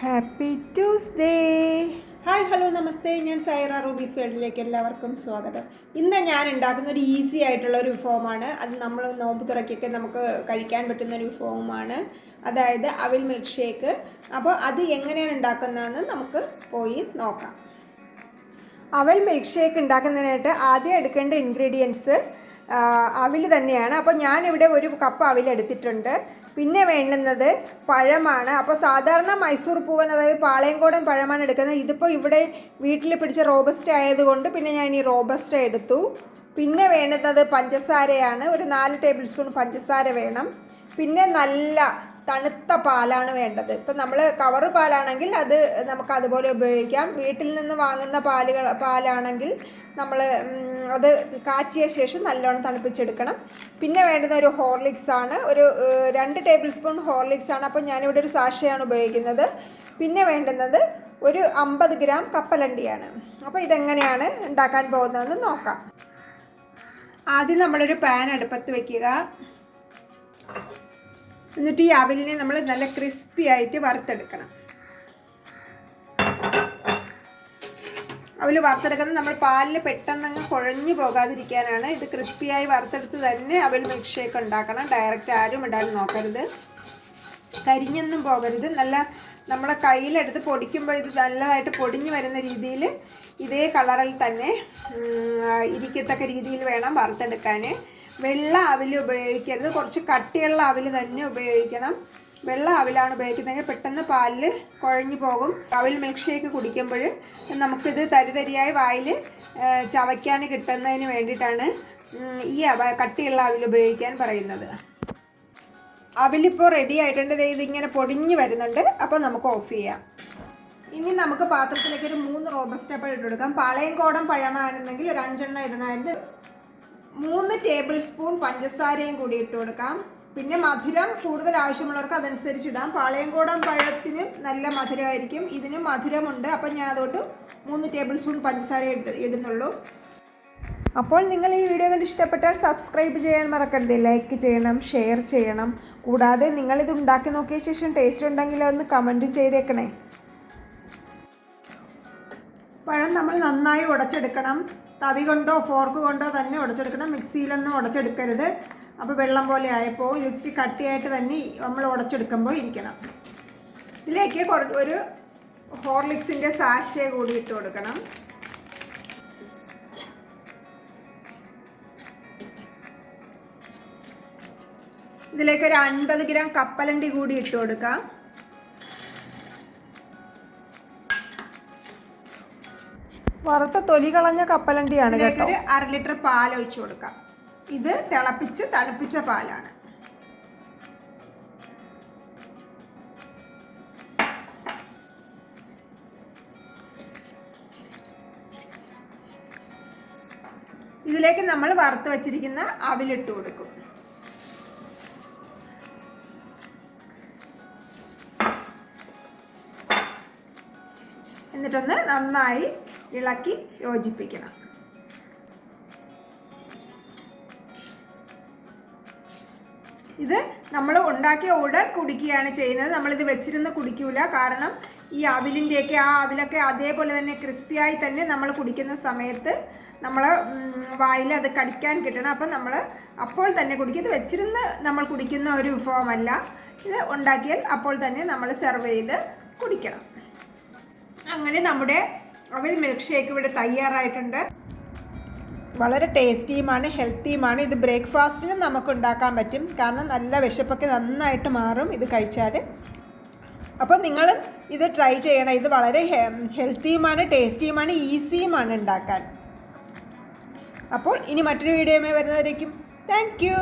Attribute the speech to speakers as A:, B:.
A: Happy Tuesday. Hi hello നമസ്തേ. ഞാൻ Saira rubies വേൾഡിലേക്ക് എല്ലാവർക്കും സ്വാഗതം. ഇന്ന് ഞാൻ ഉണ്ടാക്കുന്ന ഒരു ഈസി ആയിട്ടുള്ള ഒരു വിഭവമാണ്. അത് നമ്മൾ നോമ്പ് തുറക്കൊക്കെ നമുക്ക് കഴിക്കാൻ പറ്റുന്ന ഒരു വിഭവമാണ്. അതായത് അവിൽ മിൽക്ക് ഷേക്ക്. അപ്പോൾ അത് എങ്ങനെയാണ് ഉണ്ടാക്കുന്നതെന്ന് നമുക്ക് പോയി നോക്കാം. അവൽ മിൽക്ക് ഷേക്ക് ഉണ്ടാക്കുന്നതിനായിട്ട് ആദ്യം എടുക്കേണ്ട ഇൻഗ്രീഡിയൻസ് അവിൽ തന്നെയാണ്. അപ്പോൾ ഞാനിവിടെ ഒരു കപ്പ് അവിൽ എടുത്തിട്ടുണ്ട്. പിന്നെ വേണ്ടുന്നത് പഴമാണ്. അപ്പോൾ സാധാരണ മൈസൂർ പൂവൻ, അതായത് പാളയംകോടൻ പഴമാണ് എടുക്കുന്നത്. ഇതിപ്പോൾ ഇവിടെ വീട്ടിൽ പിടിച്ച റോബസ്റ്റ ആയതുകൊണ്ട് പിന്നെ ഞാൻ ഈ റോബസ്റ്റ എടുത്തു. പിന്നെ വേണ്ടുന്നത് പഞ്ചസാരയാണ്. ഒരു 4 ടേബിൾ സ്പൂൺ പഞ്ചസാര വേണം. പിന്നെ നല്ല തണുത്ത പാലാണ് വേണ്ടത്. ഇപ്പം നമ്മൾ കവറ് പാലാണെങ്കിൽ അത് നമുക്ക് അതുപോലെ ഉപയോഗിക്കാം. വീട്ടിൽ നിന്ന് വാങ്ങുന്ന പാലാണെങ്കിൽ നമ്മൾ അത് കാച്ചിയ ശേഷം നല്ലോണം തണുപ്പിച്ചെടുക്കണം. പിന്നെ വേണ്ടുന്ന ഒരു ഹോർലിക്സ് ആണ്. ഒരു 2 ടേബിൾ സ്പൂൺ ഹോർലിക്സ് ആണ്. അപ്പോൾ ഞാനിവിടെ ഒരു സാഷയാണ് ഉപയോഗിക്കുന്നത്. പിന്നെ വേണ്ടുന്നത് ഒരു 50 ഗ്രാം കപ്പലണ്ടിയാണ്. അപ്പോൾ ഇതെങ്ങനെയാണ് ഉണ്ടാക്കാൻ പോകുന്നതെന്ന് നോക്കാം. ആദ്യം നമ്മളൊരു പാൻ അടുപ്പത്ത് വയ്ക്കുക. എന്നിട്ട് ഈ അവിലിനെ നമ്മൾ നല്ല ക്രിസ്പി ആയിട്ട് വറുത്തെടുക്കണം. അവിൽ വറുത്തെടുക്കുന്നത് നമ്മൾ പാലിൽ പെട്ടെന്നങ്ങ് കുഴഞ്ഞു പോകാതിരിക്കാനാണ്. ഇത് ക്രിസ്പിയായി വറുത്തെടുത്ത് തന്നെ അവിൽ മിൽക്ക് ഷേക്ക് ഉണ്ടാക്കണം. ഡയറക്റ്റ് ആരും ഇടാൻ നോക്കരുത്, കരിഞ്ഞൊന്നും പോകരുത്. നല്ല നമ്മുടെ കയ്യിലെടുത്ത് പൊടിക്കുമ്പോൾ ഇത് നല്ലതായിട്ട് പൊടിഞ്ഞു വരുന്ന രീതിയിൽ ഇതേ കളറിൽ തന്നെ ഇരിക്കത്തക്ക രീതിയിൽ വേണം വറുത്തെടുക്കാൻ. വെള്ള അവിൽ ഉപയോഗിക്കരുത്, കുറച്ച് കട്ടിയുള്ള അവിൽ തന്നെ ഉപയോഗിക്കണം. വെള്ള അവിലാണ് ഉപയോഗിക്കുന്നതെങ്കിൽ പെട്ടെന്ന് പാലിൽ കുഴഞ്ഞു പോകും. അവിൽ മിൽക്ക് ഷേക്ക് കുടിക്കുമ്പോൾ നമുക്കിത് തരിതരിയായി വായിൽ ചവയ്ക്കാൻ കിട്ടുന്നതിന് വേണ്ടിയിട്ടാണ് ഈ കട്ടിയുള്ള അവിൽ ഉപയോഗിക്കാൻ പറയുന്നത്. അവിലിപ്പോൾ റെഡി ആയിട്ടുണ്ട്. ഇതിങ്ങനെ പൊടിഞ്ഞു വരുന്നുണ്ട്. അപ്പോൾ നമുക്ക് ഓഫ് ചെയ്യാം. ഇനി നമുക്ക് പാത്രത്തിലേക്ക് ഒരു 3 റോബസ്റ്റ പഴം ഇട്ട് കൊടുക്കാം. പാളയംകോടൻ പഴമായിരുന്നെങ്കിൽ ഒരു 5 എണ്ണം ഇടണമായിരുന്നു. 3 ടേബിൾ സ്പൂൺ പഞ്ചസാരയും കൂടി ഇട്ട് കൊടുക്കാം. പിന്നെ മധുരം കൂടുതൽ ആവശ്യമുള്ളവർക്ക് അതനുസരിച്ച് ഇടാം. പാളയംകോടൻ പഴത്തിന് നല്ല മധുരമായിരിക്കും, ഇതിനും മധുരമുണ്ട്. അപ്പം ഞാൻ അതുകൊണ്ട് 3 ടേബിൾ സ്പൂൺ പഞ്ചസാര ഇടുന്നുള്ളൂ. അപ്പോൾ നിങ്ങൾ ഈ വീഡിയോ കണ്ട് ഇഷ്ടപ്പെട്ടാൽ സബ്സ്ക്രൈബ് ചെയ്യാൻ മറക്കരുത്. ലൈക്ക് ചെയ്യണം, ഷെയർ ചെയ്യണം. കൂടാതെ നിങ്ങളിത് ഉണ്ടാക്കി നോക്കിയ ശേഷം ടേസ്റ്റ് ഉണ്ടെങ്കിൽ ഒന്ന് കമൻറ്റും ചെയ്തേക്കണേ. പഴം നമ്മൾ നന്നായി ഉടച്ചെടുക്കണം. തവി കൊണ്ടോ ഫോർക്ക് കൊണ്ടോ തന്നെ ഉടച്ചെടുക്കണം. മിക്സിയിലൊന്നും ഉടച്ചെടുക്കരുത്. അപ്പോൾ വെള്ളം പോലെ ആയപ്പോൾ ഇച്ചിരി കട്ടിയായിട്ട് തന്നെ നമ്മൾ ഉടച്ചെടുക്കുമ്പോൾ ഇരിക്കണം. ഇതിലേക്ക് ഒരു ഹോർലിക്സിൻ്റെ സാഷേ കൂടി ഇട്ട് കൊടുക്കണം. ഇതിലേക്ക് ഒരു 50 ഗ്രാം കപ്പലണ്ടി കൂടി ഇട്ട് കൊടുക്കാം. വറുത്ത തൊലി കളഞ്ഞ കപ്പലണ്ടിയാണ് കേട്ടോ. ഒരു 1/2 ലിറ്റർ പാൽ ഒഴിച്ചു കൊടുക്കാം. ഇത് തിളപ്പിച്ച് തണുപ്പിച്ച പാലാണ്. ഇതിലേക്ക് നമ്മൾ വറുത്ത് വച്ചിരിക്കുന്ന അവിലിട്ട് കൊടുക്കും. എന്നിട്ടൊന്ന് നന്നായി ഇളക്കി യോജിപ്പിക്കണം. ഇത് നമ്മൾ ഉണ്ടാക്കിയ ഉടൻ കുടിക്കുകയാണ് ചെയ്യുന്നത്. നമ്മളിത് വെച്ചിരുന്ന് കുടിക്കൂല. കാരണം ഈ അവിലിൻ്റെയൊക്കെ അവിലൊക്കെ അതേപോലെ തന്നെ ക്രിസ്പിയായി തന്നെ നമ്മൾ കുടിക്കുന്ന സമയത്ത് നമ്മൾ വായിൽ അത് കടിക്കാൻ കിട്ടണം. അപ്പം നമ്മൾ അപ്പോൾ തന്നെ കുടിക്കും. ഇത് വെച്ചിരുന്ന് നമ്മൾ കുടിക്കുന്ന ഒരു വിഭവമല്ല. ഇത് ഉണ്ടാക്കിയാൽ അപ്പോൾ തന്നെ നമ്മൾ സെർവ് ചെയ്ത് കുടിക്കണം. അങ്ങനെ നമ്മുടെ അവിൽ മിൽക്ക് ഷേക്ക് ഇവിടെ തയ്യാറായിട്ടുണ്ട്. വളരെ ടേസ്റ്റിയുമാണ്, ഹെൽത്തിയുമാണ്. ഇത് ബ്രേക്ക്ഫാസ്റ്റിന് നമുക്ക് ഉണ്ടാക്കാൻ പറ്റും. കാരണം നല്ല വിശപ്പൊക്കെ നന്നായിട്ട് മാറും ഇത് കഴിച്ചാൽ. അപ്പോൾ നിങ്ങളും ഇത് ട്രൈ ചെയ്യണം. ഇത് വളരെ ഹെൽത്തിയുമാണ്, ടേസ്റ്റിയുമാണ്, ഈസിയുമാണ് ഉണ്ടാക്കാൻ. അപ്പോൾ ഇനി മറ്റൊരു വീഡിയോയുമായി വരുന്നതായിരിക്കും. Thank you.